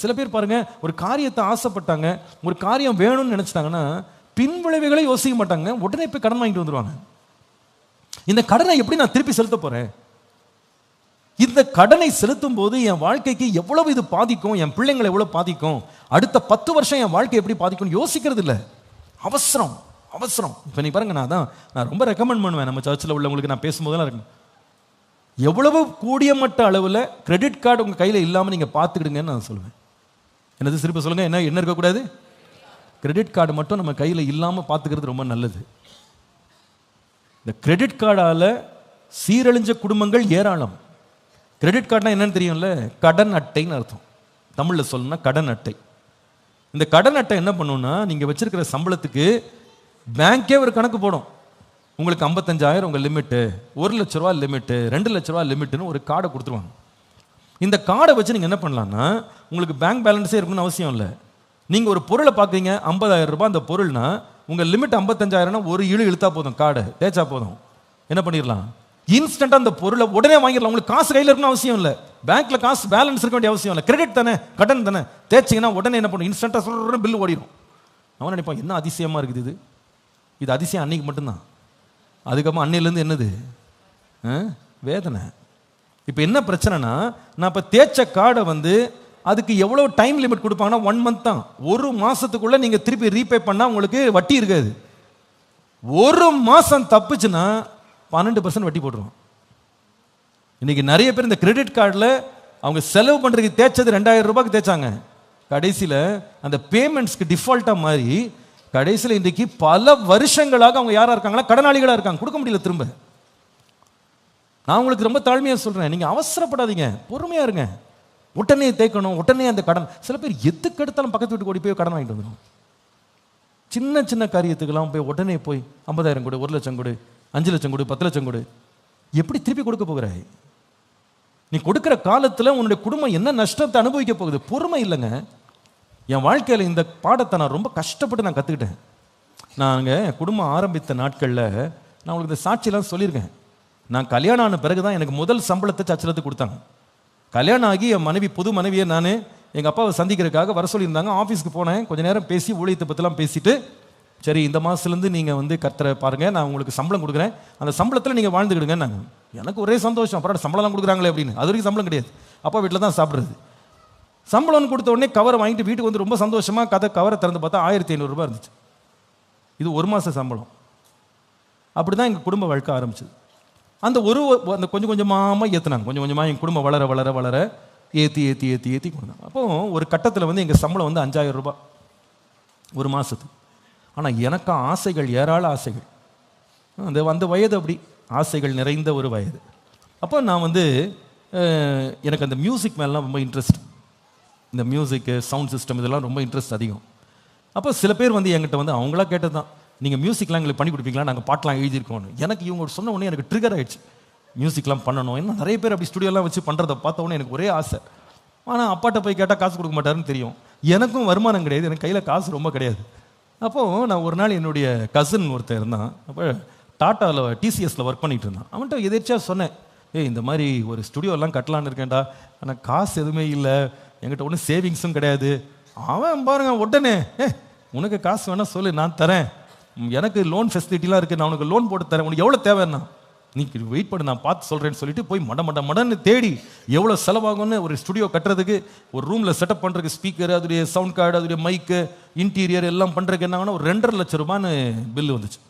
சில பேர் பாருங்க, ஒரு காரியத்தை ஆசைப்பட்டாங்க, ஒரு காரியம் வேணும்னு நினைச்சிட்டாங்கன்னா பின் விளைவுகளை யோசிக்க மாட்டாங்க, உடனே போய் கடன் வாங்கிட்டு வந்துருவாங்க. இந்த கடனை எப்படி நான் திருப்பி செலுத்த போறேன், இந்த கடனை செலுத்தும் போது என் வாழ்க்கைக்கு எவ்வளவு இது பாதிக்கும், என் பிள்ளைங்களை எவ்வளவு பாதிக்கும், அடுத்த 10 வருஷம் என் வாழ்க்கை எப்படி பாதிக்கும் யோசிக்கிறது இல்லை. அவசரம் அவசரம். இப்போ நீ பாருங்க, நான் ரொம்ப ரெக்கமெண்ட் பண்ணுவேன் நம்ம சர்ச்சில் உள்ளவங்களுக்கு, நான் பேசும்போதெல்லாம் இருக்கு, எவ்வளவு கூடிய மட்ட அளவில் கிரெடிட் கார்டு உங்கள் கையில் இல்லாமல் நீங்கள் பார்த்துக்கிடுங்கன்னு நான் சொல்லுவேன். என்னது சிரிப்ப சொல்லுங்க, என்ன இருக்கக்கூடாது? கிரெடிட் கார்டு மட்டும் நம்ம கையில் இல்லாமல் பார்த்துக்கிறது ரொம்ப நல்லது. இந்த கிரெடிட் கார்டால் சீரழிஞ்ச குடும்பங்கள் ஏராளம். கிரெடிட் கார்டுனா என்னன்னு தெரியும்ல, கடன் அட்டைன்னு அர்த்தம். தமிழில் சொல்லணும்னா கடன் அட்டை. இந்த கடன் அட்டை என்ன பண்ணுன்னா, நீங்கள் வச்சிருக்கிற சம்பளத்துக்கு பேங்கே ஒரு கணக்கு போடும். உங்களுக்கு 55,000 உங்கள் லிமிட்டு, 1 லட்ச ரூபா லிமிட்டு, 2 லட்ச ரூபா லிமிட்டுன்னு ஒரு கார்டை கொடுத்துருவாங்க. இந்த கார்டை வச்சு நீங்கள் என்ன பண்ணலான்னா, உங்களுக்கு பேங்க் பேலன்ஸே இருக்கணும்னு அவசியம் இல்லை. நீங்கள் ஒரு பொருளை பார்க்குறீங்க, 50,000 ரூபாய் அந்த பொருள்னா, உங்கள் லிமிட் 55,000னா ஒரு இழுத்தா போதும், கார்டு தேய்ச்சா போதும், என்ன பண்ணிடலாம், இன்ஸ்டன்ட்டாக அந்த பொருளை உடனே வாங்கிடலாம். உங்களுக்கு காசு கையில் இருக்கணும் அவசியம் இல்லை, பேங்க்கில் காசு பேலன்ஸ் இருக்க வேண்டிய அவசியம் இல்லை. கிரெடிட் தானே, கடன் தானே, தேய்ச்சிங்கன்னா உடனே என்ன பண்ணும், இன்ஸ்டன்ட்டாக சொல்கிற பில் ஓடிடும். அவன் நினைப்பான், என்ன அதிசயமாக இருக்குது இது அதிசயம் அன்னைக்கு மட்டும்தான், அதுக்கப்புறம் அன்னையிலேருந்து என்னது வேதனை. இப்போ என்ன பிரச்சனைனா, நான் இப்போ தேய்ச்ச கார்டை அதுக்கு எவ்வளோ டைம் லிமிட் கொடுப்பாங்கன்னா 1 மந்த் தான். 1 மாதத்துக்குள்ளே நீங்கள் திருப்பி ரீபே பண்ணால் உங்களுக்கு வட்டி இருக்காது. 1 மாதம் தப்புச்சுன்னா 12% வட்டி போட்டுருவோம். இன்னைக்கு நிறைய பேர் இந்த கிரெடிட் கார்டில் அவங்க செலவு பண்ணுறதுக்கு தேய்ச்சது 2,000 ரூபாய்க்கு தேய்ச்சாங்க, கடைசியில் அந்த பேமெண்ட்ஸ்க்கு டிஃபால்ட்டாக மாறி கடைசியில் இன்றைக்கு பல வருஷங்களாக அவங்க யாராக இருக்காங்களா, கடனாளிகளாக இருக்காங்க, கொடுக்க முடியல திரும்ப. நான் உங்களுக்கு ரொம்ப தாழ்மையாக சொல்கிறேன், நீங்கள் அவசரப்படாதீங்க, பொறுமையாக இருங்க. உடனே தேய்க்கணும், உடனே அந்த கடன். சில பேர் எதுக்கு எடுத்தாலும் பக்கத்து வீட்டுக்கு ஓடி போய் கடன் வாங்கிட்டு வந்துடும். சின்ன சின்ன காரியத்துக்கெல்லாம் போய் உடனே போய் 50,000 கொடு, 1 லட்சம் கொடு, 5 லட்சம் கொடு, 10 லட்சம் கொடு. எப்படி திருப்பி கொடுக்க போகிறாய்? நீ கொடுக்குற காலத்தில் உன்னுடைய குடும்பம் என்ன நஷ்டத்தை அனுபவிக்க போகுது? பொறுமை இல்லைங்க. என் வாழ்க்கையில் இந்த பாடத்தை நான் ரொம்ப கஷ்டப்பட்டு நான் கற்றுக்கிட்டேன். நாங்கள் குடும்பம் ஆரம்பித்த நாட்களில் நான் உங்களுக்கு இந்த சாட்சியெல்லாம் சொல்லியிருக்கேன். நான் கல்யாணம் ஆன பிறகு தான் எனக்கு முதல் சம்பளத்தை சச்சலத்துக்கு கொடுத்தாங்க. கல்யாணம் ஆகி என் மனைவி, புது மனைவியை நான் எங்கள் அப்பாவை சந்திக்கிறதுக்காக வர சொல்லியிருந்தாங்க. ஆஃபீஸ்க்கு போனேன், கொஞ்சம் நேரம் பேசி ஊழியத்தை பற்றிலாம் பேசிட்டு, சரி இந்த மாதத்துலேருந்து நீங்கள் கர்த்தரை பாருங்கள், நான் உங்களுக்கு சம்பளம் கொடுக்குறேன், அந்த சம்பளத்தில் நீங்கள் வாழ்ந்துக்கிடுங்க. நாங்கள் எனக்கு ஒரே சந்தோஷம், அப்புறம் சம்பளம்லாம் கொடுக்குறாங்களே அப்படின்னு. அது வரைக்கும் சம்பளம் கிடையாது, அப்பா வீட்டில் தான் சாப்பிட்றது. சம்பளம்னு கொடுத்த உடனே கவரை வாங்கிட்டு வீட்டுக்கு ரொம்ப சந்தோஷமாக கவரை திறந்து பார்த்தா 1,500 ரூபாய் இருந்துச்சு. இது 1 மாத சம்பளம். அப்படி தான் எங்கள் குடும்ப வாழ்க்கை ஆரம்பிச்சது. அந்த கொஞ்சம் கொஞ்சமாக ஏற்றுனாங்க, கொஞ்சம் கொஞ்சமாக எங்கள் குடும்பம் வளர வளர வளர ஏற்றி கொடுத்தாங்க. அப்போது ஒரு கட்டத்தில் எங்கள் சம்பளம் 5,000 ரூபாய் 1 மாதத்துக்கு. ஆனால் எனக்கு ஆசைகள், ஏராள ஆசைகள். அந்த வயது அப்படி ஆசைகள் நிறைந்த ஒரு வயது. அப்போ நான் எனக்கு அந்த மியூசிக் மேலாம் ரொம்ப இன்ட்ரெஸ்ட். இந்த மியூசிக்கு, சவுண்ட் சிஸ்டம் இதெல்லாம் ரொம்ப இன்ட்ரெஸ்ட் அதிகம். அப்போ சில பேர் என்கிட்ட அவங்களா கேட்டது தான், நீங்கள் மியூசிக்லாம் எங்களுக்கு பண்ணி கொடுப்பீங்களா, நாங்கள் பாட்டெலாம் எழுதியிருக்கோன்னு. எனக்கு இவங்க சொன்ன உடனே எனக்கு ட்ரிகர் ஆகிடுச்சு, மியூசிக்லாம் பண்ணணும். ஏன்னா நிறைய பேர் அப்படி ஸ்டுடியோலாம் வச்சு பண்ணுறதை பார்த்த உடனே எனக்கு ஒரே ஆசை. ஆனால் அப்பாட்ட போய் கேட்டால் காசு கொடுக்க மாட்டாருன்னு தெரியும், எனக்கும் வருமானம் கிடையாது, எனக்கு கையில் காசு ரொம்ப கிடையாது. அப்போது நான் ஒரு நாள் என்னுடைய கசின் ஒருத்தர் இருந்தான், அப்போ டாட்டாவில் டிசிஎஸில் ஒர்க் பண்ணிகிட்டு இருந்தான். அவன்கிட்ட எதிர்ச்சியாக சொன்னேன், இந்த மாதிரி ஒரு ஸ்டுடியோலாம் கட்டலான்னு இருக்கேன்டா, ஆனால் காசு எதுவுமே இல்லை, என்கிட்ட ஒன்றும் சேவிங்ஸும் கிடையாது. அவன் பாருங்க உடனே, உனக்கு காசு வேணால் சொல்லு, நான் தரேன், எனக்கு லோன் ஃபெசிலிட்டிலாம் இருக்குது, நான் உனக்கு லோன் போட்டு தரேன், உனக்கு எவ்வளோ தேவைன்னா நீ வெயிட் பண்ணு, நான் பார்த்து சொல்கிறேன்னு சொல்லிட்டு போய் மடன்னு தேடி எவ்வளோ செலவாகும்னு ஒரு ஸ்டுடியோ கட்டுறதுக்கு, ஒரு ரூமில் செட்டப் பண்ணுறதுக்கு ஸ்பீக்கர், அதோடைய சவுண்ட் கார்டு, அதோடைய மைக்கு, இன்டீரியர் எல்லாம் பண்ணுறதுக்கு என்ன ஆகுனா ஒரு 2.5 லட்ச ரூபான்னு பில்லு வந்துச்சு.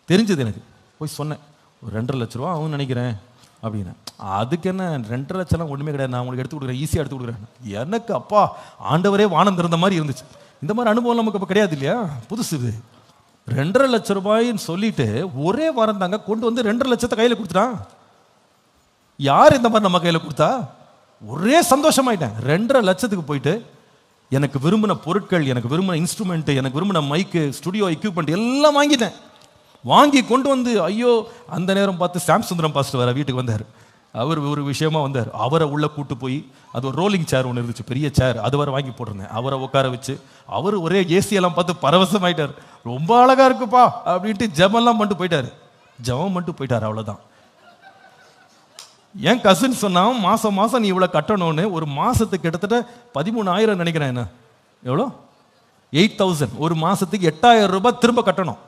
தெரிஞ்சது எனக்கு. போய் சொன்னேன், ஒரு 2.5 லட்ச ரூபா ஆகும்னு நினைக்கிறேன் அப்படின்னா. அதுக்கு என்ன 2.5 லட்சம்லாம் ஒன்றுமே கிடையாது, நான் உங்களுக்கு எடுத்து கொடுக்குறேன், ஈஸியாக எடுத்து கொடுக்குறேன். எனக்கு அப்பா ஆண்டவரே வானம் திறந்த மாதிரி இருந்துச்சு. இந்த மாதிரி அனுபவம் நமக்கு இப்போ கிடையாது இல்லையா, புதுசு இது. 2.5 லட்ச ரூபாயின்னு சொல்லிட்டு ஒரே வாரம் தாங்க கொண்டு 2.5 லட்சத்தை கையில் கொடுத்துட்டான். யார் இந்த மாதிரி நம்ம கையில் கொடுத்தா? ஒரே சந்தோஷமாயிட்டேன். 2.5 லட்சத்துக்கு போயிட்டு எனக்கு விரும்பின பொருட்கள், எனக்கு விரும்பின இன்ஸ்ட்ருமெண்ட், எனக்கு விரும்பின மைக்கு, ஸ்டுடியோ எக்யூப்மெண்ட் எல்லாம் வாங்கிட்டேன். வாங்கி கொண்டு ஐயோ, அந்த நேரம் பார்த்து சாம் சுந்தரம் பாஸ்டர் வர வீட்டுக்கு வந்தார். அவர் ஒரு விஷயமா வந்தார். அவரை உள்ள கூட்டு போய், அது ஒரு ரோலிங் சேர் ஒன்று இருந்துச்சு, பெரிய சேர், அது வரை வாங்கி போட்டிருந்தேன். அவரை உட்கார வச்சு அவர் ஒரே ஏசியெல்லாம் பார்த்து பரவசமாயிட்டார். ரொம்ப அழகா இருக்குப்பா அப்படின்ட்டு ஜெபம்லாம் பண்ணிட்டு போயிட்டார். அவ்வளோதான். என் கசின் சொன்னா மாசம் மாசம் நீ இவ்வளவு கட்டணும்னு. ஒரு மாசத்துக்கு கிட்டத்தட்ட 13,000 நினைக்கிறேன். என்ன எவ்வளோ? 8,000. ஒரு மாசத்துக்கு 8,000 ரூபாய் திரும்ப கட்டணும்.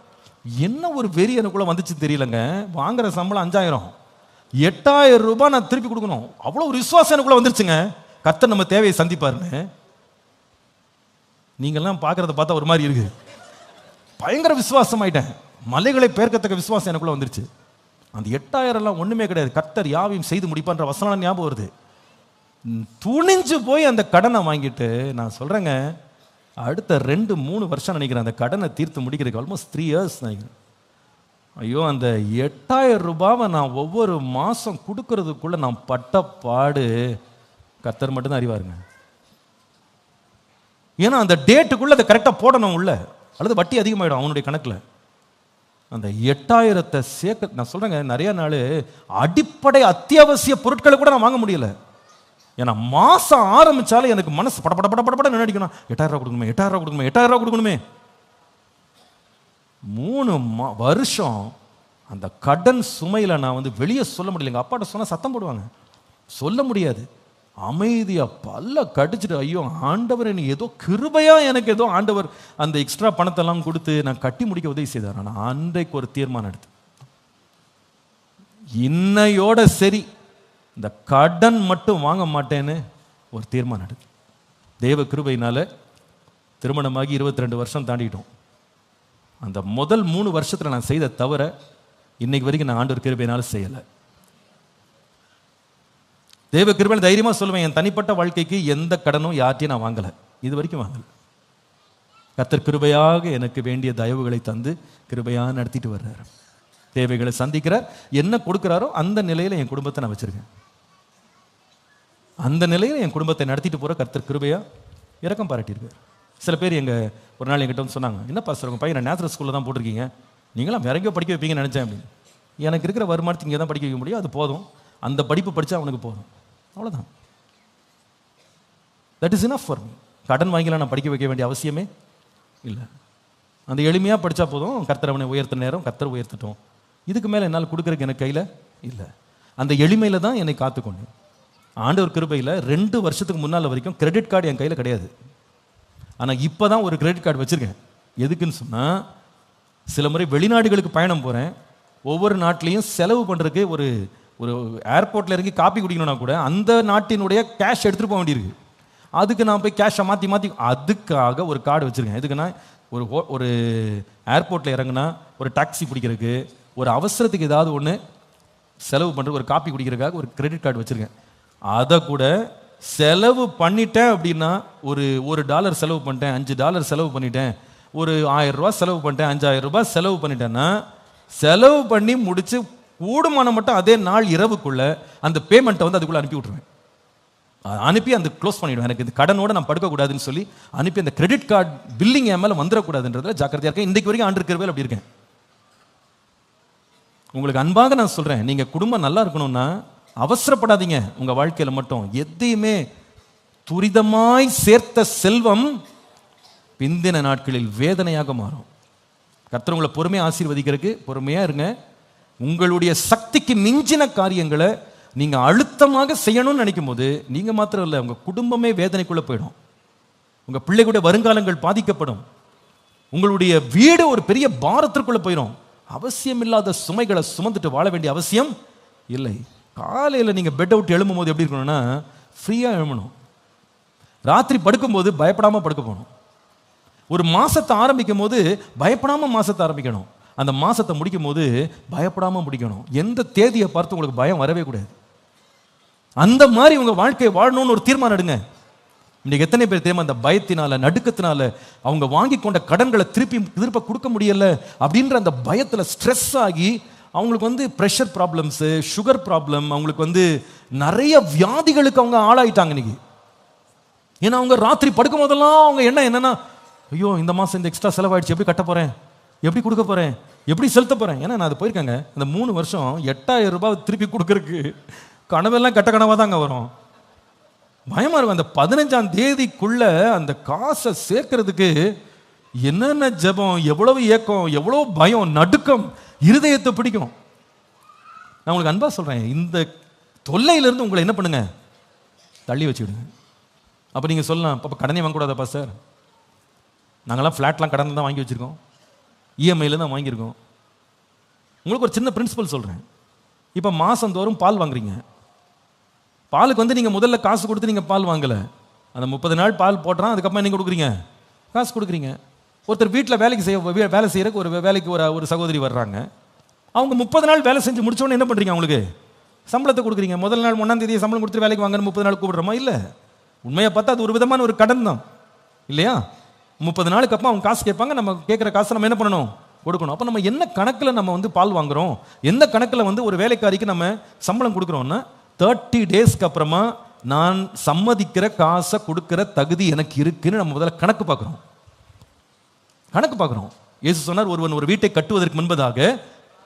என்ன ஒரு வெறி எனக்குள்ள வந்துச்சு தெரியலங்க. வாங்குற சம்பளம் 5,000, 8,000 ரூபாய் நான் திருப்பி கொடுக்கணும். அவ்வளோ ஒரு விசுவாசம் எனக்குள்ள வந்துருச்சுங்க. கர்த்தர் நம்ம தேவையை சந்திப்பாருன்னு. நீங்கெல்லாம் பார்க்கறத பார்த்தா ஒரு மாதிரி இருக்கு. பயங்கர விசுவாசம் ஆயிட்டேன். மலைகளை பெயர்க்கத்தக்க விசுவாசம் எனக்குள்ள வந்துருச்சு. அந்த 8,000 எல்லாம் ஒண்ணுமே கிடையாது. கர்த்தர் யாவையும் செய்து முடிப்பான்ற வசனம் ஞாபகம் வருது. துணிஞ்சு போய் அந்த கடனை வாங்கிட்டு, நான் சொல்றேங்க, அடுத்த 2-3 வருஷம் நினைக்கிறேன் அந்த கடனை தீர்த்து முடிக்கிறதுக்கு. ஆல்மோஸ்ட் 3 இயர்ஸ் நினைக்கிறேன். ஐயோ, அந்த 8,000 ரூபாவை நான் ஒவ்வொரு மாசம் கொடுக்கறதுக்குள்ள நான் பட்ட பாடு கர்த்தர் மட்டும்தான் அறிவாருங்க. ஏன்னா அந்த டேட்டுக்குள்ள அதை கரெக்டா போடணும் உள்ள, அல்லது வட்டி அதிகமாயிடும் அவனுடைய கணக்குல. அந்த 8,000 சேர்க்க நான் சொல்றேங்க, நிறைய நாள் அடிப்படை அத்தியாவசிய பொருட்களை கூட நான் வாங்க முடியல. ஏன்னா மாசம் ஆரம்பிச்சாலும் எனக்கு மனசு பட பட பட பட பட நினைக்கணும். 8,000 ரூபாய் கொடுக்கணுமே, 8,000 ரூபாய் கொடுக்கணுமே, 8,000 ரூபாய் கொடுக்கணுமே. 3 வருஷம் அந்த கடன் சுமையில நான் வந்து வெளியே சொல்ல முடியல. எங்க அப்பாட்ட சொன்னா சத்தம் போடுவாங்க. சொல்ல முடியாது. அமைதியா பல்ல கடிச்சிட்டு, ஐயோ ஆண்டவர் நீ ஏதோ கிருபையா எனக்கு ஏதோ ஆண்டவர் அந்த எக்ஸ்ட்ரா பணத்தை எல்லாம் கொடுத்து நான் கட்டி முடிக்க உதவி செய்தார். நான் அன்றைக்கு ஒரு தீர்மானம் எடுத்து, இன்னையோட சரி இந்த கடன் மட்டும் வாங்க மாட்டேன்னு ஒரு தீர்மானம் எடுத்து, தேவ கிருபையினால திருமணமாகி 22 வருஷம் தாண்டிட்டோம். அந்த முதல் 3 வருஷத்துல நான் செய்த தவிர இன்னைக்கு வரைக்கும் நான் ஆண்டவர் கிருபையினால செய்யலை. தேவ கிருபையில தைரியமா சொல்லுவேன், என் தனிப்பட்ட வாழ்க்கைக்கு எந்த கடனும் யார்ட்டையும் நான் வாங்கலை, இது வரைக்கும் வாங்கலை. கர்த்தர் கிருபையாக எனக்கு வேண்டிய தயவுகளை தந்து கிருபையாக நடத்திட்டு வர்றாரு. தேவைகளை சந்திக்கிறார். என்ன கொடுக்குறாரோ அந்த நிலையில என் குடும்பத்தை நான் வச்சிருக்கேன். அந்த நிலையில் என் குடும்பத்தை நடத்திட்டு போற கர்த்தர் கிருபையா இரக்கம் பாராட்டியிருக்கார். சில பேர் ஒரு நாள் என்கிட்ட வந்து சொன்னாங்க, என்ன பாஸ்டர் உங்க பையனை நேச்சுரல் ஸ்கூல்ல தான் போட்டிருக்கீங்க, நீங்களாம் வேற எங்கேயோ படிக்க வைப்பீங்கன்னு நினைச்சேன் அப்படின்னு. எனக்கு இருக்கிற வருமானத்துக்கு இங்கே தான் படிக்க வைக்க முடியும், அது போதும். அந்த படிப்பு படித்தா அவனுக்கு போதும், அவ்வளோதான். That is enough for me. கடன் வாங்கிலாம் நான் படிக்க வைக்க வேண்டிய அவசியமே இல்லை. அந்த எளிமையாக படித்தா போதும். கர்த்தர் அவனை உயர்த்த நேரம் கர்த்தர் உயர்த்தட்டும். இதுக்கு மேலே என்னால் கொடுக்குறதுக்கு எனக்கு கையில் இல்லை. அந்த எளிமையில் தான் என்னை காத்துக்கொண்டேன். ஆண்டவர் கிருபையில் 2 வருஷத்துக்கு முன்னால் வரைக்கும் கிரெடிட் கார்டு என் கையில் கிடையாது. ஆனால் இப்போ தான் ஒரு கிரெடிட் கார்டு வச்சுருக்கேன். எதுக்குன்னு சொன்னால், சில முறை வெளிநாடுகளுக்கு பயணம் போகிறேன். ஒவ்வொரு நாட்டிலையும் செலவு பண்ணுறதுக்கு ஒரு ஏர்போர்ட்டில் இறங்கி காப்பி குடிக்கணும்னா கூட அந்த நாட்டினுடைய கேஷ் எடுத்துகிட்டு போக வேண்டியிருக்கு. அதுக்கு நான் போய் கேஷை மாற்றி அதுக்காக ஒரு கார்டு வச்சுருக்கேன். எதுக்குன்னா, ஒரு ஏர்போர்ட்டில் இறங்குனா ஒரு டாக்ஸி பிடிக்கிறதுக்கு, ஒரு அவசரத்துக்கு ஏதாவது ஒன்று செலவு பண்ணுறது, ஒரு காப்பி குடிக்கிறதுக்காக ஒரு கிரெடிட் கார்டு வச்சுருக்கேன். அதை கூட செலவு பண்ணிட்டேன் அப்படின்னா, ஒரு $1 செலவு பண்ணிட்டேன், $5 செலவு பண்ணிட்டேன், ஒரு 1,000 ரூபாய் செலவு பண்ணிட்டேன், 5,000 ரூபாய் செலவு பண்ணிட்டேன்னா, செலவு பண்ணி முடிச்சு கூடுமானம் மட்டும் அதே நாள் இரவுக்குள்ள அந்த பேமெண்ட்டை வந்து அதுக்குள்ள அனுப்பி விட்டுருவேன். அனுப்பி அந்த க்ளோஸ் பண்ணிவிடுவேன். எனக்கு இந்த கடனோட நான் படுக்கக்கூடாதுன்னு சொல்லி அனுப்பி அந்த கிரெடிட் கார்டு பில்லிங் என் மேலே வந்துடக்கூடாதுன்றதுல ஜாக்கிரதையாக இருக்கேன். இன்றைக்கு வரைக்கும் ஆண்டு கிருபையில் அப்படி இருக்கேன். உங்களுக்கு அன்பாக நான் சொல்கிறேன், நீங்கள் குடும்பம் நல்லா இருக்கணும்னா அவசரப்படாதீங்க. உங்கள் வாழ்க்கையில் மட்டும் எதையுமே துரிதமாய் சேர்த்த செல்வம் பிந்தின நாட்களில் வேதனையாக மாறும். கர்த்தர் உங்களை பொறுமையாக ஆசீர்வதிக்கிறதுக்கு பொறுமையாக இருங்க. உங்களுடைய சக்திக்கு மிஞ்சின காரியங்களை நீங்கள் அழுத்தமாக செய்யணும்னு நினைக்கும் போது நீங்கள் மாத்திரம் இல்லை, உங்கள் குடும்பமே வேதனைக்குள்ளே போயிடும். உங்கள் பிள்ளைகளுடைய வருங்காலங்கள் பாதிக்கப்படும். உங்களுடைய வீடு ஒரு பெரிய பாரத்திற்குள்ளே போயிடும். அவசியம் இல்லாத சுமைகளை சுமந்துட்டு வாழ வேண்டிய அவசியம் இல்லை. காலையில் நீங்கள் பெட் அவுட் எழும்பும் போது எப்படி இருக்கணும்னா, ஃப்ரீயாக எழும்பணும். ராத்திரி படுக்கும்போது பயப்படாமல் படுக்க போகணும். ஒரு மாசத்தை ஆரம்பிக்கும் போது பயப்படாமல் மாசத்தை ஆரம்பிக்கணும். அந்த மாசத்தை முடிக்கும் போது பயப்படாமல் முடிக்கணும். எந்த தேதியை பார்த்து உங்களுக்கு பயம் வரவே கூடாது. அந்த மாதிரி உங்க வாழ்க்கையை வாழணும்னு ஒரு தீர்மானம் எடுங்க. இன்னைக்கு எத்தனை பேர் தெரியுமா, அந்த பயத்தினால நடுக்கத்தினால அவங்க வாங்கி கொண்ட கடன்களை திருப்ப கொடுக்க முடியல அப்படின்ற அந்த பயத்துல ஸ்ட்ரெஸ் ஆகி அவங்களுக்கு வந்து ப்ரெஷர் ப்ராப்ளம்ஸ், சுகர் ப்ராப்ளம், அவங்களுக்கு வந்து நிறைய வியாதிகளுக்கு அவங்க ஆளாயிட்டாங்க இன்னைக்கு. ஏன்னா அவங்க ராத்திரி படுக்கும் போதெல்லாம் அவங்க என்னன்னா, ஐயோ இந்த மாசம் இந்த எக்ஸ்ட்ரா செலவாயிடுச்சு, எப்படி கட்ட போறேன், எப்படி கொடுக்க போறேன், எப்படி செலுத்த போறேன். ஏன்னா நான் அது போயிருக்கேங்க. அந்த 3 வருஷம் 8,000 ரூபாய் திருப்பி கொடுக்கறதுக்கு கனவெல்லாம் கட்ட கனவா தாங்க வரும். பயமா இருக்கும். அந்த 15ஆம் தேதிக்குள்ள அந்த காசை சேர்க்கறதுக்கு என்னென்ன ஜெபம், எவ்வளவு ஏக்கம், எவ்வளவு பயம், நடுக்கம், இருதயத்தை பிடிக்கும். நான் உங்களுக்கு அன்பா சொல்றேன், இந்த தொல்லையிலிருந்து உங்களை என்ன பண்ணுங்க, தள்ளி வச்சுக்கிடுங்க. அப்போ நீங்கள் சொல்லலாம், அப்போ கடனே வாங்கக்கூடாதா பாஸ்டர்? நாங்கள்லாம் ஃப்ளாட்லாம் கடன் தான் வாங்கி வச்சுருக்கோம், இஎம்ஐயில் தான் வாங்கியிருக்கோம். உங்களுக்கு ஒரு சின்ன பிரின்சிபல் சொல்கிறேன். இப்போ மாதந்தோறும் பால் வாங்குறீங்க. பாலுக்கு வந்து நீங்கள் முதல்ல காசு கொடுத்து நீங்கள் பால் வாங்கலை. அந்த 30 நாள் பால் போடுறான், அதுக்கப்புறம் நீங்கள் கொடுக்குறீங்க, காசு கொடுக்குறீங்க. ஒருத்தர் வீட்டில் வேலை செய்யறதுக்கு ஒரு வேலைக்கு ஒரு சகோதரி வர்றாங்க. அவங்க 30 நாள் வேலை செஞ்சு முடிச்சோன்னு என்ன பண்ணுறீங்க? அவங்களுக்கு சம்பளத்தை கொடுக்குறீங்க. முதல் நாள் 1ஆம் தேதி சம்பளம் கொடுத்து வேலைக்கு வாங்கன்னு 30 நாள் கூப்பிடுறோமா? இல்லை. உண்மையை பார்த்தா அது ஒரு விதமான ஒரு கடன் தான் இல்லையா? 30 நாளுக்கு அப்புறம் அவங்க காசு கேட்பாங்க, நம்ம கேட்குற காசை நம்ம என்ன பண்ணணும்? கொடுக்கணும். அப்போ நம்ம என்ன கணக்கில் நம்ம வந்து பால் வாங்குறோம், எந்த கணக்கில் வந்து ஒரு வேலைக்காரிக்கு நம்ம சம்பளம் கொடுக்குறோம்னா 30 டேஸ்க்கு அப்புறமா நான் சம்மதிக்கிற காசை கொடுக்கிற தகுதி எனக்கு இருக்குன்னு நம்ம முதல்ல கணக்கு பார்க்குறோம். இயேசு சொன்னார், ஒருவன் ஒரு வீட்டை கட்டுவதற்கு முன்பதாக,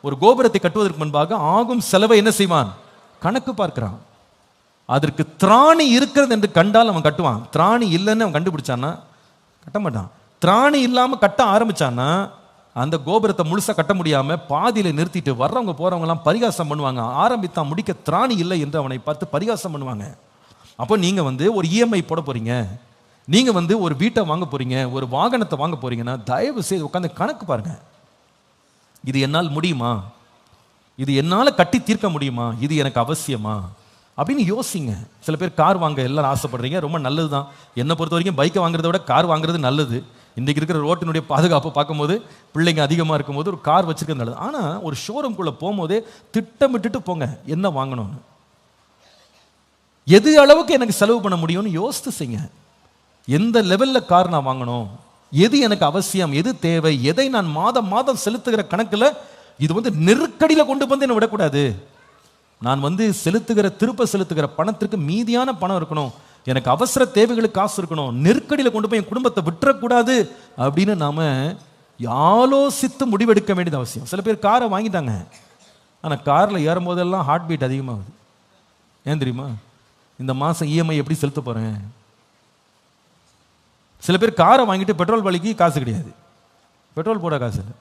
ஒரு கோபுரத்தை கட்டுவதற்கு முன்பாக ஆகும் செலவை என்ன செய்வான்? கணக்கு பார்க்கிறான். அதற்கு திராணி இருக்கிறது என்று கண்டால் அவன் கட்டுவான். திராணி இல்லைன்னு அவன் கண்டுபிடிச்சான்னா கட்ட மாட்டான். திராணி இல்லாம கட்ட ஆரம்பிச்சான்னா அந்த கோபுரத்தை முழுசா கட்ட முடியாம பாதியில நிறுத்திட்டு வர்றவங்க போறவங்க எல்லாம் பரிகாசம் பண்ணுவாங்க. ஆரம்பித்தான், முடிக்க திராணி இல்லை என்று அவனை பார்த்து பரிகாசம் பண்ணுவாங்க. அப்போ நீங்க வந்து ஒரு இஎம்ஐ போட போறீங்க, நீங்க வந்து ஒரு வீட்டை வாங்க போறீங்க, ஒரு வாகனத்தை வாங்க போறீங்கன்னா தயவு செய்து உட்காந்து கணக்கு பாருங்க. இது என்னால் முடியுமா? இது என்னால் கட்டி தீர்க்க முடியுமா? இது எனக்கு அவசியமா அப்படின்னு யோசிங்க. சில பேர் கார் வாங்க எல்லாரும் ஆசைப்படுறீங்க, ரொம்ப நல்லது தான். என்னை பொறுத்த வரைக்கும் பைக்கை வாங்குறத விட கார் வாங்குறது நல்லது. இன்றைக்கி இருக்கிற ரோட்டினுடைய பாதுகாப்பு பார்க்கும்போது, பிள்ளைங்க அதிகமாக இருக்கும்போது ஒரு கார் வச்சுருக்கிறது நல்லது. ஆனால் ஒரு ஷோரூம்குள்ளே போகும்போதே திட்டமிட்டுட்டு போங்க, என்ன வாங்கணும்னு, எது அளவுக்கு எனக்கு செலவு பண்ண முடியும்னு யோசித்து செய்யுங்க. எந்த லெவலில் கார் நான் வாங்கணும், எது எனக்கு அவசியம், எது தேவை, எதை நான் மாதம் மாதம் செலுத்துகிற கணக்கில் இது வந்து நெருக்கடியில் கொண்டு வந்து என்னை விடக்கூடாது. நான் வந்து திருப்ப செலுத்துகிற பணத்திற்கு மீதியான பணம் இருக்கணும், எனக்கு அவசர தேவைகளுக்கு காசு இருக்கணும், நெருக்கடியில் கொண்டு போய் என் குடும்பத்தை விட்டுறக்கூடாது அப்படின்னு நாம ஆலோசித்து முடிவெடுக்க வேண்டியது அவசியம். சில பேர் காரை வாங்கிட்டாங்க, ஆனால் காரில் ஏறும் போதெல்லாம் ஹார்ட் பீட் அதிகமாகுது. ஏன் தெரியுமா? இந்த மாதம் இஎம்ஐ எப்படி செலுத்த போகிறேன். சில பேர் காரை வாங்கிட்டு பெட்ரோல் வலிக்கு காசு கிடையாது, பெட்ரோல் போட காசு இல்லை.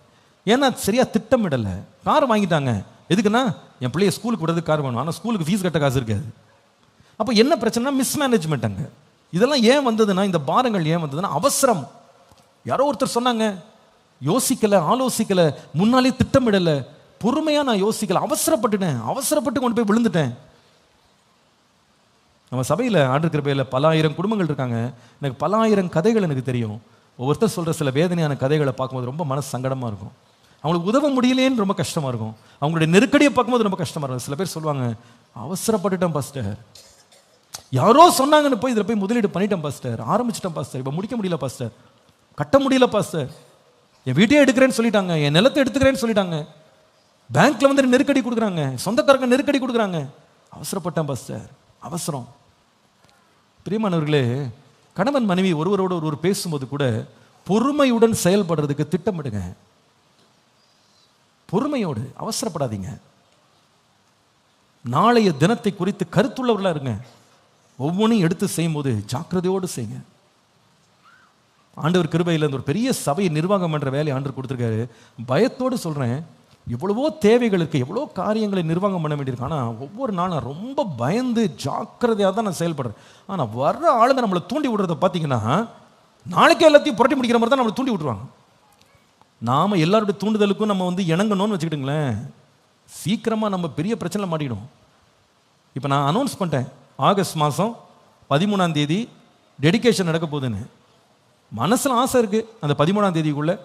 ஏன்னா சரியா திட்டமிடலை. காரை வாங்கிட்டாங்க, எதுக்குன்னா என் பிள்ளைய ஸ்கூலுக்கு விடுறது கார் வேணும், ஆனால் ஸ்கூலுக்கு ஃபீஸ் கட்ட காசு இருக்காது. அப்போ என்ன பிரச்சனை? மிஸ்மேனேஜ்மெண்ட். அங்கே இதெல்லாம் ஏன் வந்ததுன்னா, இந்த பாரங்கள் ஏன் வந்ததுன்னா அவசரம். யாரோ ஒருத்தர் சொன்னாங்க, யோசிக்கல, ஆலோசிக்கல, முன்னாலே திட்டமிடலை, பொறுமையாக நான் யோசிக்கல, அவசரப்பட்டு கொண்டு போய் விழுந்துட்டேன். நம்ம சபையில் ஆண்டு கிருபையில் பல ஆயிரம் குடும்பங்கள் இருக்காங்க. எனக்கு பல ஆயிரம் கதைகள் எனக்கு தெரியும். ஒவ்வொருத்தர் சொல்கிற சில வேதனையான கதைகளை பார்க்கும்போது ரொம்ப மனசு சங்கடமாக இருக்கும். அவங்களுக்கு உதவ முடியலேன்னு ரொம்ப கஷ்டமாக இருக்கும். அவங்களுடைய நெருக்கடியை பார்க்கும்போது ரொம்ப கஷ்டமாக இருக்கும். சில பேர் சொல்லுவாங்க, அவசரப்பட்டுட்டேன் பாஸ்டர், யாரோ சொன்னாங்கன்னு போய் இதில் போய் முதலீடு பண்ணிட்டேன் பாஸ்டர், ஆரம்பிச்சிட்டேன் பாஸ்டர், இப்போ முடிக்க முடியல பாஸ்டர், கட்ட முடியல பாஸ்டர், என் வீட்டையே எடுக்கிறேன்னு சொல்லிட்டாங்க, என் நிலத்தை எடுத்துக்கிறேன்னு சொல்லிட்டாங்க, பேங்க்ல வந்து நெருக்கடி கொடுக்குறாங்க, சொந்தக்காரங்க நெருக்கடி கொடுக்குறாங்க, அவசரப்பட்டேன் பாஸ்டர். அவசரம். பிரியமானவர்களே, கணவன் மனைவி ஒருவரோடு ஒருவர் பேசும்போது கூட பொறுமையுடன் செயல்படுறதுக்கு திட்டமிடுங்க. பொறுமையோடு, அவசரப்படாதீங்க. நாளைய தினத்தை குறித்து கருத்துள்ளவர்களா இருங்க. ஒவ்வொன்றையும் எடுத்து செய்யும் போது ஜாக்கிரதையோடு செய்யுங்க. ஆண்டவர் கிருபையில் ஒரு பெரிய சபையை நிர்வாகம் பண்ற வேலையை ஆண்டவர் கொடுத்துருக்காரு. பயத்தோடு சொல்றேன், எவ்வளவோ தேவைகள் இருக்கு, எவ்வளோ காரியங்களை நிர்வாகம் பண்ண வேண்டியிருக்கு. ஆனால் ஒவ்வொரு நாளும் நான் ரொம்ப பயந்து ஜாக்கிரதையாக தான் நான் செயல்படுறேன். ஆனால் வர்ற ஆளுங்க நம்மளை தூண்டி விடுறத பார்த்தீங்கன்னா, நாளைக்கே எல்லாத்தையும் புரட்டி முடிக்கிற மாதிரி தான் நம்மளை தூண்டி விட்டுருவாங்க. நாம எல்லாருடைய தூண்டுதலுக்கும் நம்ம வந்து இணங்கணும்னு வச்சுக்கிட்டுங்களேன், சீக்கிரமாக நம்ம பெரிய பிரச்சனை மாட்டிக்கிடும். இப்போ நான் அனௌன்ஸ் பண்ணிட்டேன், ஆகஸ்ட் மாதம் 13ஆம் தேதி டெடிகேஷன் நடக்க போகுதுன்னு. மனசில் ஆசை இருக்குது, அந்த 13ஆம் தேதிக்குள்ளே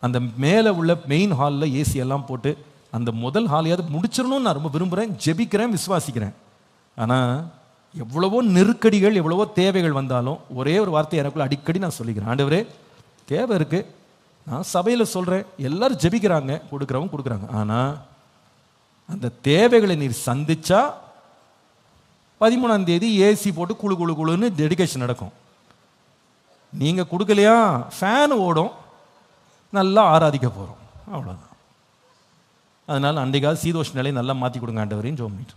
அந்த மேலே உள்ள மெயின் ஹாலில் ஏசி எல்லாம் போட்டு அந்த முதல் ஹாலையாவது முடிச்சிடணும்னு நான் ரொம்ப விரும்புகிறேன், ஜெபிக்கிறேன், விசுவாசிக்கிறேன். ஆனால் எவ்வளவோ நெருக்கடிகள், எவ்வளவோ தேவைகள் வந்தாலும் ஒரே ஒரு வார்த்தை எனக்குள்ள அடிக்கடி நான் சொல்லிக்கிறேன், ஆண்டவரே தேவை இருக்குது, நான் சபையில் சொல்கிறேன், எல்லாரும் ஜெபிக்கிறாங்க, கொடுக்குறவங்க கொடுக்குறாங்க, ஆனால் அந்த தேவைகளை நீர் சந்திச்சா 13ஆம் தேதி ஏசி போட்டு குழு குழு குழுன்னு டெடிகேஷன் நடக்கும். நீங்கள் கொடுக்கலையா ஃபேன் ஓடும், நல்லா ஆராதிக்க போகிறோம், அவ்வளோதான். அதனால் அன்றைக்காவது சீதோஷ நிலையை நல்லா மாற்றி கொடுங்க ஆண்டவரையும் ஜெபம் பண்ணிட்டு.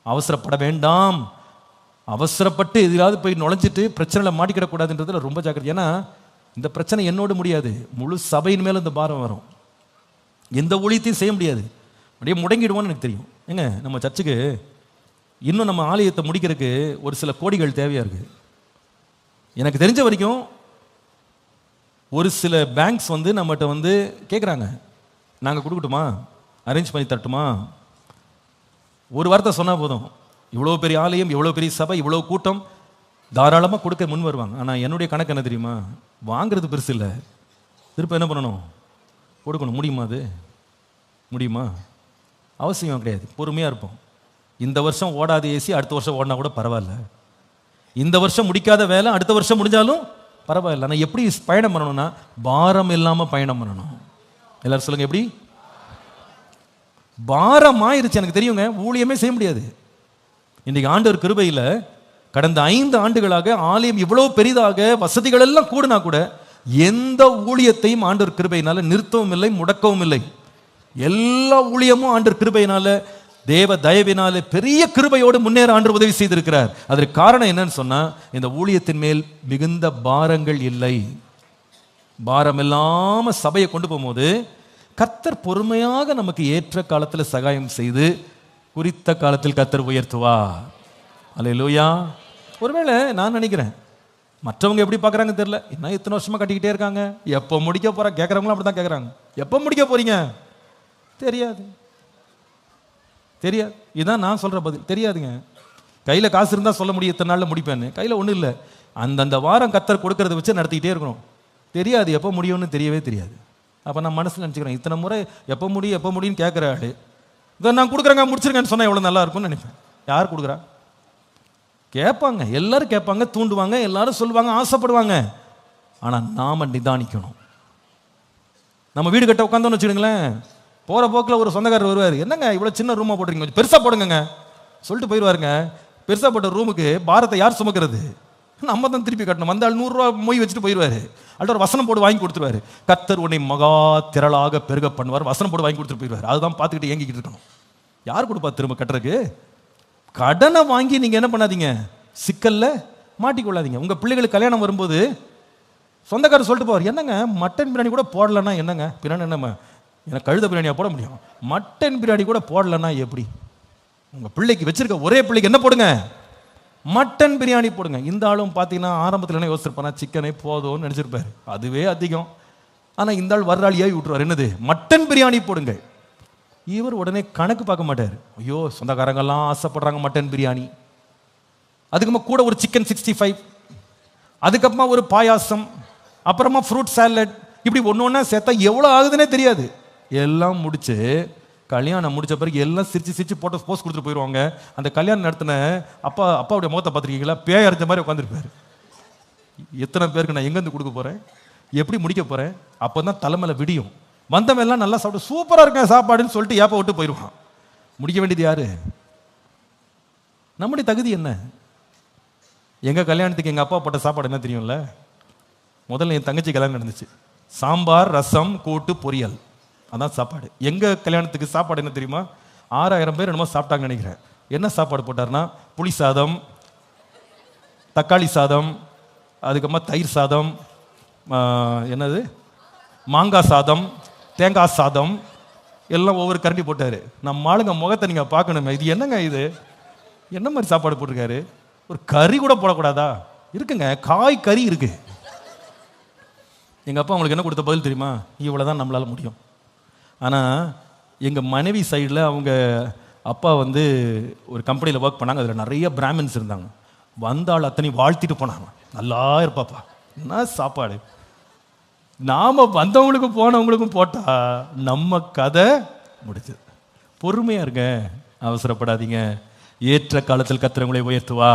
அவசரப்பட வேண்டாம். அவசரப்பட்டு எதிராவது போய் நுழைஞ்சிட்டு பிரச்சனையில் மாட்டிக்கிடக்கூடாதுன்றதுல ரொம்ப ஜாக்கிரதை. ஏன்னா இந்த பிரச்சனை என்னோடு முடியாது, முழு சபையின் மேலே இந்த பாரம் வரும். எந்த ஊழியத்தையும் செய்ய முடியாது, அப்படியே முடங்கிடுவோன்னு எனக்கு தெரியும். ஏங்க நம்ம சர்ச்சுக்கு இன்னும் நம்ம ஆலயத்தை முடிக்கிறதுக்கு ஒரு சில கோடிகள் தேவையா இருக்கு. எனக்கு தெரிஞ்ச வரைக்கும் ஒரு சில பேங்க்ஸ் வந்து நம்மகிட்ட வந்து கேட்குறாங்க, நாங்கள் கொடுக்கட்டுமா, அரேஞ்ச் பண்ணி தரட்டுமா. ஒரு வார்த்தை சொன்னால் போதும், இவ்வளோ பெரிய ஆலயம், இவ்வளோ பெரிய சபை, இவ்வளோ கூட்டம், தாராளமாக கொடுக்க முன் வருவாங்க. ஆனால் என்னுடைய கணக்கு என்ன தெரியுமா, வாங்கிறது பெருசு இல்லை, திரும்ப என்ன பண்ணணும், கொடுக்கணும். முடியுமா? அது முடியுமா? அவசியம் கிடையாது. பொறுமையாக இருப்போம். இந்த வருஷம் ஓடாத ஏசி அடுத்த வருஷம் ஓடினா கூட பரவாயில்ல. இந்த வருஷம் முடிக்காத வேலை அடுத்த வருஷம் முடிஞ்சாலும் பரவாயில்ல. ஆனால் எப்படி பயணம் பண்ணணும்னா பாரம் இல்லாமல் பயணம் பண்ணணும். எல்லாரும் சொல்லுங்க, எப்படி? பாரம் ஆயிருச்சு. எனக்கு தெரியுங்க, ஊழியமே செய்ய முடியாது. இன்னைக்கு ஆண்டவர் கிருபையில் கடந்த 5 ஆண்டுகளாக ஆலயம் இவ்வளவு பெரிதாக வசதிகள் எல்லாம் கூடுனா கூட எந்த ஊழியத்தையும் ஆண்டவர் கிருபையினால நிறுத்தவும் இல்லை, முடக்கவும் இல்லை. எல்லா ஊழியமும் ஆண்டவர் கிருபையினால, தேவ தயவினால பெரிய கிருபையோடு முன்னேற ஆண்டவர் உதவி செய்திருக்கிறார். அதற்கு காரணம் என்னன்னு சொன்னா, இந்த ஊழியத்தின் மேல் மிகுந்த பாரங்கள் இல்லை. பாரம் இல்லாம சபையை கொண்டு போகும்போது கர்த்தர் பொறுமையாக நமக்கு ஏற்ற காலத்தில் சகாயம் செய்து குறித்த காலத்தில் கர்த்தர் உயர்த்துவார். அல்லேலூயா. ஒருவேளை நான் நினைக்கிறேன், மற்றவங்க எப்படி பார்க்குறாங்க தெரியல, என்ன இத்தனை வருஷமா கட்டிக்கிட்டே இருக்காங்க, எப்போ முடிக்க போறா, கேட்குறவங்களும் அப்படி தான் கேட்குறாங்க. எப்போ முடிக்க போறீங்க? தெரியாது, தெரியாது. இதுதான் நான் சொல்ற பதில், தெரியாதுங்க. கையில் காசு இருந்தால் சொல்ல முடியும் இத்தனை நாளில் முடிப்பேன்னு. கையில் ஒன்றும் இல்லை. அந்தந்த வாரம் கர்த்தர் கொடுக்கறத வச்சு நடத்திக்கிட்டே இருக்கணும். தெரியாது, எப்போ முடியும்னு தெரியவே தெரியாது. அப்போ நான் மனசில் நினச்சிக்கிறேன், இத்தனை முறை எப்போ முடியும்னு கேட்குற ஆள், இதை நான் கொடுக்குறேங்க முடிச்சிருக்கேன்னு சொன்னால் எவ்வளோ நல்லா இருக்கும்னு நினைப்பேன். யார் கொடுக்குறா? கேட்பாங்க, எல்லாரும் கேட்பாங்க, தூண்டுவாங்க, எல்லாரும் சொல்லுவாங்க, ஆசைப்படுவாங்க. ஆனால் நாம நிதானிக்கணும். நம்ம வீடு கட்ட உட்காந்தோன்னு வச்சுடுங்களேன், போகிற போக்கில் ஒரு சொந்தக்காரர் வருவார், என்னங்க இவ்வளோ சின்ன ரூமாக போட்டுருக்கீங்க, கொஞ்சம் பெருசாக போடுங்க சொல்லிட்டு போயிடுவாருங்க. பெருசாக போட்ட ரூமுக்கு பாரத்தை யார் சுமக்கிறது? நம்ம தான் திருப்பி கட்டணும். வந்தால் 100 ரூபா மொய் வச்சுட்டு போயிடுவாரு. அல்ல ஒரு வசனம் போட்டு வாங்கி கொடுத்துருவாரு, கர்த்தர் உன்னை மகா திரளாக பெருக பண்ணுவார், வசனம் போட்டு வாங்கி கொடுத்துட்டு போயிடுவார். அதுதான் பார்த்துக்கிட்டு ஏங்கிக்கிட்டு இருக்கணும். யார் கொடுப்பா திரும்ப கட்டுறதுக்கு? கடனை வாங்கி நீங்க என்ன பண்ணாதீங்க, சிக்கல்ல மாட்டிக்கொள்ளாதீங்க. உங்க பிள்ளைகளுக்கு கல்யாணம் வரும்போது சொந்தக்காரர் சொல்லிட்டு போவார், என்னங்க மட்டன் பிரியாணி கூட போடலன்னா என்னங்க, பிரியாணி என்ன எனக்கு கழுத பிரியாணியா போட முடியும், மட்டன் பிரியாணி கூட போடலன்னா எப்படி? உங்க பிள்ளைக்கு வச்சிருக்க ஒரே பிள்ளைக்கு என்ன போடுங்க, மட்டன் பிரியாணி போடுங்க. இந்த ஆளும் பார்த்தீங்கன்னா ஆரம்பத்தில் என்ன யோசிச்சிருப்பானா, சிக்கனே போதும்னு நினைச்சிருப்பாரு, அதுவே அதிகம். ஆனால் இந்த ஆள் வர்றாள் ஏவி விட்டுருவார், என்னது மட்டன் பிரியாணி போடுங்க. இவர் உடனே கணக்கு பார்க்க மாட்டார், ஐயோ சொந்தக்காரங்கெல்லாம் ஆசைப்படுறாங்க மட்டன் பிரியாணி, அதுக்கப்புறமா கூட ஒரு சிக்கன் 65, அதுக்கப்புறமா ஒரு பாயாசம், அப்புறமா ஃப்ரூட் சாலட், இப்படி ஒன்று ஒன்றா சேர்த்தா எவ்வளோ ஆகுதுன்னே தெரியாது. எல்லாம் முடிச்சு கல்யாணம் முடிச்ச பிறகு எல்லாம் சிரிச்சு சிரிச்சு போட்டோ போஸ்ட் கொடுத்துட்டு போயிடுவாங்க. அந்த கல்யாணம் நடத்தின அப்பாவுடைய முகத்தை பார்த்துருக்கீங்களா? பேய் அரைஞ்ச மாதிரி உட்காந்துருப்பாரு. எத்தனை பேருக்கு நான் எங்கேருந்து கொடுக்க போகிறேன், எப்படி முடிக்க போகிறேன்? அப்போ தான் தலைமையில் விடியும். வந்தவன் எல்லாம் நல்லா சாப்பிட்டு சூப்பராக இருக்க சாப்பாடுன்னு சொல்லிட்டு ஏப்ப விட்டு போயிடுவான். முடிக்க வேண்டியது யாரு? நம்முடைய தகுதி என்ன? எங்கள் கல்யாணத்துக்கு எங்கள் அப்பா போட்ட சாப்பாடு என்ன தெரியும்ல? முதல்ல என் தங்கச்சி கல்யாணம் நடந்துச்சு, சாம்பார் ரசம் கூட்டு பொரியல், அதான் சாப்பாடு. எங்கள் கல்யாணத்துக்கு சாப்பாடு என்ன தெரியுமா? 6000 பேர் என்னமோ சாப்பிட்டாங்கன்னு நினைக்கிறேன். என்ன சாப்பாடு போட்டார்னா, புளி சாதம், தக்காளி சாதம், அதுக்கப்புறமா தயிர் சாதம், என்னது மாங்காய் சாதம், தேங்காய் சாதம், எல்லாம் ஒவ்வொரு கரண்டி போட்டார். நம்ம ஆளுங்க முகத்தை நீங்கள் பார்க்கணுமே, இது என்னங்க இது, என்ன மாதிரி சாப்பாடு போட்டிருக்காரு? ஒரு கறி கூட போடக்கூடாதா? இருக்குங்க, காய் கறி இருக்கு. எங்கள் அப்பா அவங்களுக்கு என்ன கொடுத்த பதில் தெரியுமா? இவ்வளோதான் நம்மளால் முடியும். ஆனால் எங்கள் மனைவி சைடில் அவங்க அப்பா வந்து ஒரு கம்பெனியில் ஒர்க் பண்ணாங்க, அதில் நிறைய பிராமின்ஸ் இருந்தாங்க. வந்தாள் அத்தனை வாழ்த்திட்டு போனாங்க, நல்லா இருப்பாப்பா, என்ன சாப்பாடு. நாம் வந்தவங்களுக்கும் போனவங்களுக்கும் போட்டால் நம்ம கதை முடிச்சது. பொறுமையாக இருங்க, அவசரப்படாதீங்க. ஏற்ற காலத்தில் கர்த்தர் உங்களை உயர்த்துவா.